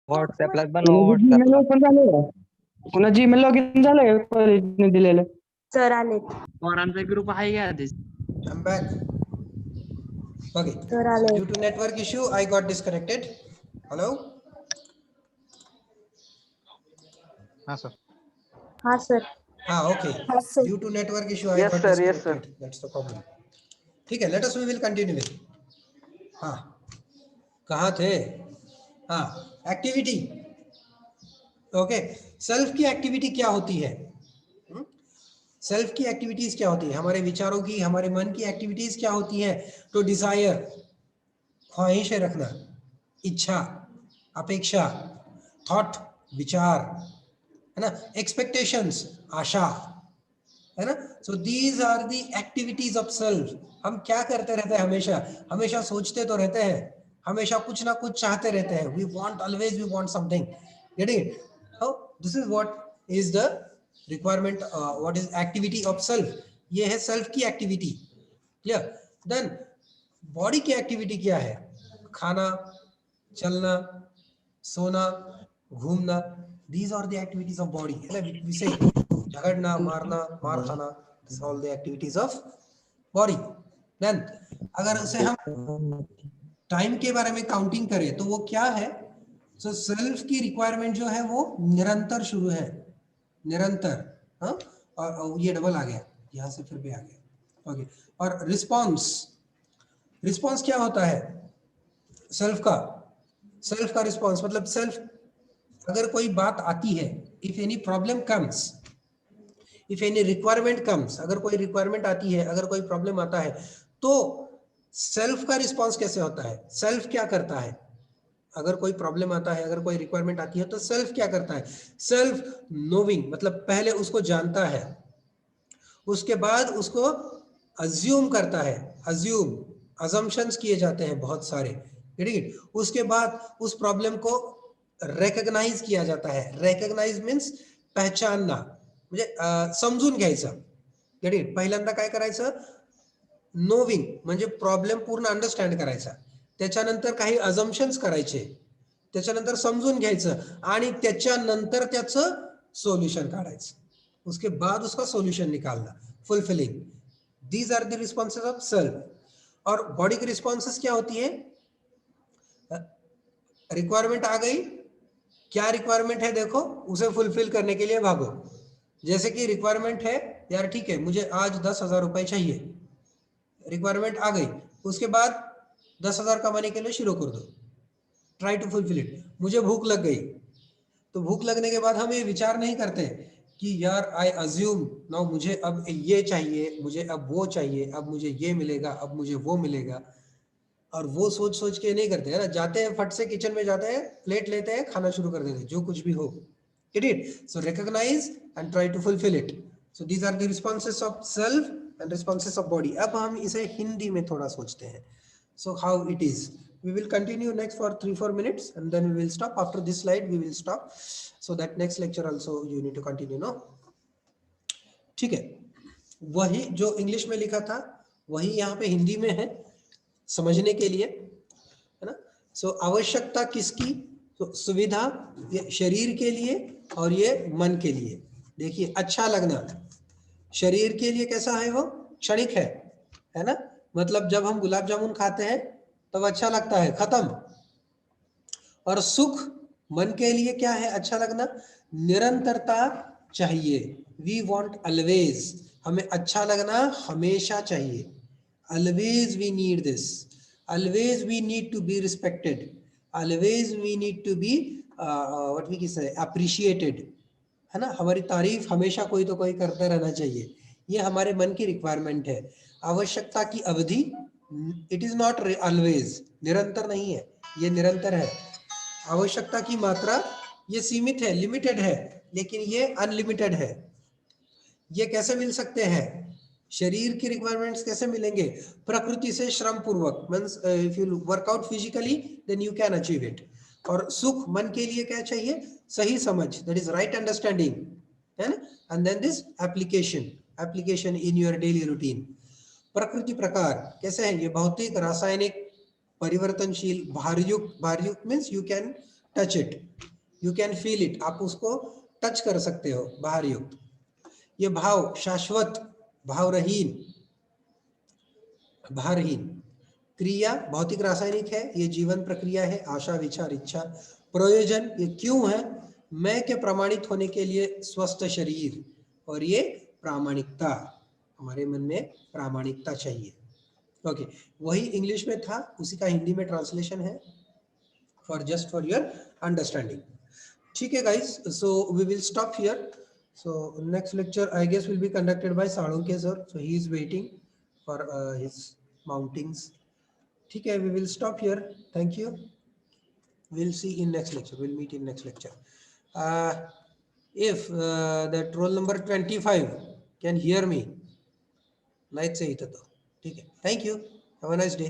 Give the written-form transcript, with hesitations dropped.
व्हॉट्सअपला बनवा कुणाचं Gmail व्हॉट्सअपला. open झालंय? कुणा Gmail लॉगिन झालंय कॉलेजने दिलेलं? सर आलेत. पोरांचा ग्रुप आहे का आधीच? I'm back. Okay. Sir So आलेत. due to network issue, I got disconnected. Hello. हां सर. हा सर. Okay. हा sir. Due to network issue, I Yes, got sir. Yes, disconnected. That's the problem. ठीक है. Let us we will continue with. हाँ. कहाँ थे? हाँ. Activity. Okay. Self की activity क्या होती है? सेल्फ की एक्टिविटीज क्या होती है? हमारे विचारों की, हमारे मन की एक्टिविटीज क्या होती है? तो डिजायर, ख्वाहिशें रखना, इच्छा, अपेक्षा, थॉट, विचार, है ना, एक्सपेक्टेशंस, आशा, है ना. So these are the activities of self. हम क्या करते रहते हैं? हमेशा हमेशा सोचते तो रहते हैं, हमेशा कुछ ना कुछ चाहते रहते हैं. We want always, we want something. Getting it? How this is what is the requirement, what is activity of self. ये है सेल्फ की एक्टिविटी. क्लियर? देन बॉडी की एक्टिविटी क्या है? खाना, चलना, सोना, घूमना. These are the activities of body. है ना, वी से झगड़ना, मारना, मार खाना, this all the activities of body. Then अगर उसे हम टाइम के बारे में काउंटिंग करें तो वो क्या है? सो सेल्फ की रिक्वायरमेंट जो है वो निरंतर शुरू है, निरंतर. हाँ, और ये डबल आ गया, यहां से फिर भी आ गया. ओके. और रिस्पॉन्स, रिस्पॉन्स क्या होता है सेल्फ का? सेल्फ का रिस्पॉन्स मतलब सेल्फ अगर कोई बात आती है, if any problem comes, if any requirement comes, अगर कोई रिक्वायरमेंट आती है, अगर कोई प्रॉब्लम आता है, तो सेल्फ का रिस्पॉन्स कैसे होता है? सेल्फ क्या करता है? अगर कोई प्रॉब्लम आता है, अगर कोई रिक्वायरमेंट आती है, तो सेल्फ क्या करता है? सेल्फ नोविंग मतलब पहले उसको जानता है, उसके बाद उसको अज्यूम करता है. अज्यूम, अजम्पशंस किए जाते हैं बहुत सारे. ठीक. उसके बाद उस प्रॉब्लम को रेकग्नाइज किया जाता है. रेकग्नाइज मीन्स पहचानना, म्हणजे समजून घ्यायचं. ठीक. पहिल्यांदा काय करायचं? नोविंग म्हणजे प्रॉब्लेम पूर्ण अंडरस्टँड करायचा, त्याच्यानंतर काही अजम्पशन्स करायचे, त्याच्यानंतर समजून घ्यायचं आणि त्याच्यानंतर त्याचं सोल्यूशन काढायचं. उसके बाद उसका सोल्यूशन निकालना, fulfilling. These are the responses of self. और बॉडी की रिस्पॉन्सेस क्या होती है? रिक्वायरमेंट आ गई, क्या रिक्वायरमेंट है देखो, उसे फुलफिल करने के लिए भागो. जैसे कि रिक्वायरमेंट है यार, ठीक है मुझे आज 10,000 रुपए चाहिए, रिक्वायरमेंट आ गई, उसके बाद 10,000 कमाने के लिए शुरू कर दो, ट्राई टू फुलफिल इट. मुझे भूख लग गई, तो भूख लगने के बाद हम ये विचार नहीं करते कि यार आई अज्यूम नाउ मुझे अब ये चाहिए, मुझे अब वो चाहिए, अब मुझे ये मिलेगा, अब मुझे वो मिलेगा, और वो सोच सोच के नहीं करते, है ना. जाते हैं फट से किचन में जाते हैं, प्लेट लेते हैं, खाना शुरू कर देते हैं, जो कुछ भी हो. Get? So recognize and try to fulfill it. So these are the responses of self and responses of body. अब हम इसे हिंदी में थोड़ा सोचते हैं. So how it is? We will continue next for 3-4 minutes and then we will stop. After this slide we will stop. So that next lecture also you need to continue, no? ठीक है. वही जो English में लिखा था वही यहाँ पे हिंदी में है समझने के लिए, है ना. सो आवश्यकता किसकी? तो सुविधा, ये शरीर के लिए और ये मन के लिए. देखिए, अच्छा लगना शरीर के लिए कैसा है? वो क्षणिक है ना. मतलब जब हम गुलाब जामुन खाते हैं तब अच्छा लगता है, खत्म. और सुख मन के लिए क्या है? अच्छा लगना, निरंतरता चाहिए. वी वांट ऑलवेज, हमें अच्छा लगना हमेशा चाहिए. Always we need this, always we need to be respected, always we need to be what we can say appreciated, है ना. हमारी तारीफ हमेशा कोई तो कोई करते रहना चाहिए. ये हमारे मन की रिक्वायरमेंट है. आवश्यकता की अवधि, इट इज नॉट ऑलवेज, निरंतर नहीं है, ये निरंतर है. आवश्यकता की मात्रा, ये सीमित है, लिमिटेड है, लेकिन ये अनलिमिटेड है. ये कैसे मिल सकते हैं? शरीर की रिक्वायरमेंट्स कैसे मिलेंगे? प्रकृति से श्रम पूर्वक, means if you work out physically then you can achieve it. और सुख मन के लिए क्या चाहिए? सही समझ, दैट इज राइट अंडरस्टैंडिंग, है ना. And then this application in your daily routine. प्रकृति प्रकार कैसे है? ये भौतिक, रासायनिक, परिवर्तनशील, भारयुक्त means you can touch it, you can feel it, आप उसको टच कर सकते हो, भार युक्त। ये भाव शाश्वत, भावरहीन, भारहीन। क्रिया भौतिक रासायनिक है, ये जीवन प्रक्रिया है, आशा विचार इच्छा। प्रयोजन ये क्यों है, मैं के प्रमाणित होने के लिए स्वस्थ शरीर, और ये प्रामाणिकता, हमारे मन में प्रामाणिकता चाहिए। ओके, वही इंग्लिश में था, उसी का हिंदी में ट्रांसलेशन है, for just for your understanding. ठीक है guys, so we will stop here. So next lecture I guess will be conducted by Salunke sir, so he is waiting for his mountings. ठीक है, we will stop here. Thank you. We'll see in next lecture. We'll meet in next lecture. If that roll number 25 can hear me, night से ही तो ठीक है. Thank you. Have a nice day.